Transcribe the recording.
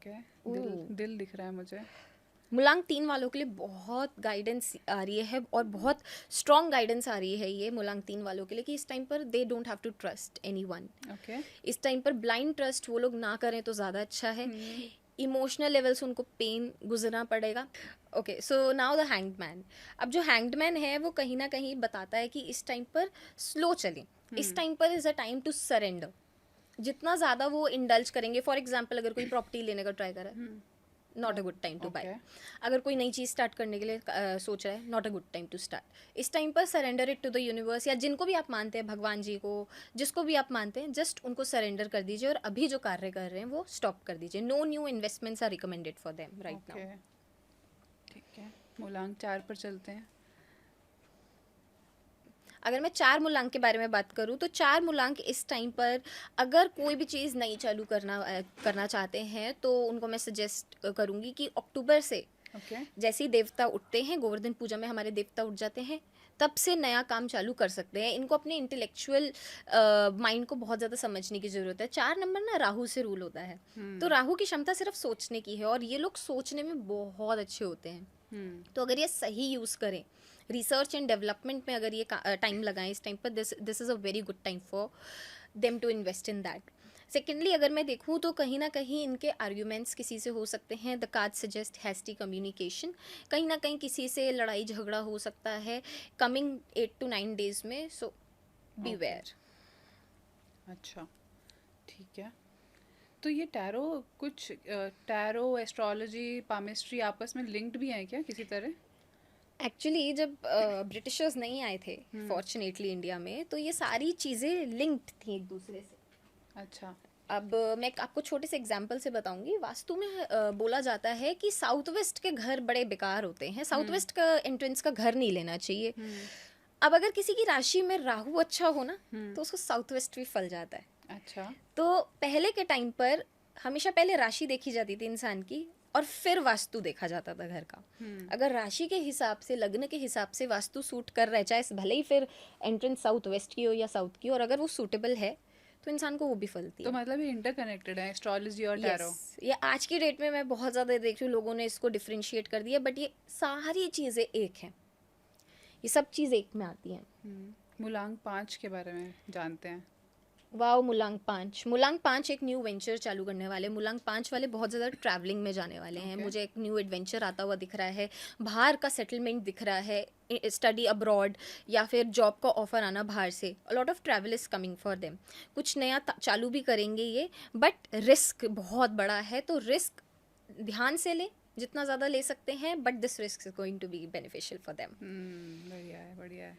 Okay, दिल दिख रहा है मुझे। मुलांग 3 वालों के लिए बहुत गाइडेंस आ रही है और बहुत स्ट्रॉन्ग गाइडेंस आ रही है ये मुलांग 3 वालों के लिए कि इस टाइम पर they don't have to trust anyone. Okay. इस टाइम पर ब्लाइंड ट्रस्ट वो लोग ना करें तो ज़्यादा अच्छा है। इमोशनल लेवल से उनको पेन गुजरना पड़ेगा। Okay, so now the hanged man. अब जो हैंग्ड मैन है वो कहीं ना कहीं बताता है कि इस टाइम पर स्लो चलें, इस टाइम पर is a time to surrender. जितना ज़्यादा वो इंडल्ज करेंगे, फॉर एग्जाम्पल अगर कोई प्रॉपर्टी लेने का ट्राई कर रहा है, not a good time to buy. Okay. अगर कोई नई चीज़ स्टार्ट करने के लिए सोच रहा है, not a good time to start. इस टाइम पर surrender it to the universe, या जिनको भी आप मानते हैं, भगवान जी को, जिसको भी आप मानते हैं, जस्ट उनको सरेंडर कर दीजिए और अभी जो कार्य कर रहे हैं वो स्टॉप कर दीजिए। No new investments are recommended for them right okay, now. ठीक है। मुलांग 4 पर चलते हैं। अगर मैं 4 मूलांक के बारे में बात करूँ तो 4 मूलांक इस टाइम पर अगर कोई भी चीज़ नई चालू करना चाहते हैं तो उनको मैं सजेस्ट करूँगी कि अक्टूबर से ओके। जैसे ही देवता उठते हैं, गोवर्धन पूजा में हमारे देवता उठ जाते हैं, तब से नया काम चालू कर सकते हैं। इनको अपने इंटेलेक्चुअल माइंड को बहुत ज़्यादा समझने की ज़रूरत है। 4 नंबर ना राहु से रूल होता है, तो राहु की क्षमता सिर्फ सोचने की है और ये लोग सोचने में बहुत अच्छे होते हैं। तो अगर ये सही यूज़ करें, रिसर्च एंड डेवलपमेंट में अगर ये टाइम लगाएं इस टाइम पर, this is a very good time for them to invest in that. Secondly अगर मैं देखूँ तो कहीं ना कहीं इनके आर्ग्यूमेंट्स किसी से हो सकते हैं। The card suggest hasty communication, कहीं ना कहीं किसी से लड़ाई झगड़ा हो सकता है कमिंग 8 to 9 डेज में, सो बीवेयर। अच्छा, ठीक है। तो ये टैरो कुछ टैरो, एस्ट्रोलॉजी, पामिस्ट्री आपस में लिंक्ड भी हैं क्या किसी तरह? एक्चुअली जब ब्रिटिशर्स नहीं आए थे फॉर्चुनेटली इंडिया में, तो ये सारी चीज़ें लिंक्ड थी एक दूसरे से। अच्छा। अब मैं आपको छोटे से एग्जाम्पल से बताऊंगी। वास्तु में बोला जाता है कि साउथ वेस्ट के घर बड़े बेकार होते हैं, साउथ वेस्ट का एंट्रेंस का घर नहीं लेना चाहिए। अब अगर किसी की राशि में राहु अच्छा हो ना, तो उसको साउथ वेस्ट भी फल जाता है। अच्छा। तो पहले के टाइम पर हमेशा पहले राशि देखी जाती थी इंसान की और फिर वास्तु देखा जाता था घर का। अगर राशि के हिसाब से, लग्न के हिसाब से वास्तु सूट कर रहा है, चाहे भले ही फिर एंट्रेंस साउथ वेस्ट की हो या साउथ की, और अगर वो सूटेबल है तो इंसान को वो भी फलती तो है। मतलब ये इंटरकनेक्टेड है एस्ट्रोलॉजी और टैरो? यस, ये आज की डेट में मैं बहुत ज़्यादा देख रही हूँ लोगों ने इसको डिफ्रेंशिएट कर दिया, बट ये सारी चीज़ें एक हैं, ये सब चीज़ एक में आती हैं। मुलांग 5 के बारे में जानते हैं। वाओ, मुलांग 5 एक न्यू वेंचर चालू करने वाले। मुलांग 5 वाले बहुत ज़्यादा ट्रैवलिंग में जाने वाले हैं। Okay. मुझे एक न्यू एडवेंचर आता हुआ दिख रहा है, बाहर का सेटलमेंट दिख रहा है, स्टडी अब्रॉड या फिर जॉब का ऑफर आना बाहर से। A lot of travel is coming for them. कुछ नया चालू भी करेंगे ये, बट रिस्क बहुत बड़ा है, तो रिस्क ध्यान से लें, जितना ज़्यादा ले सकते हैं, but this risk is going to be beneficial for them. बढ़िया है, बढ़िया है।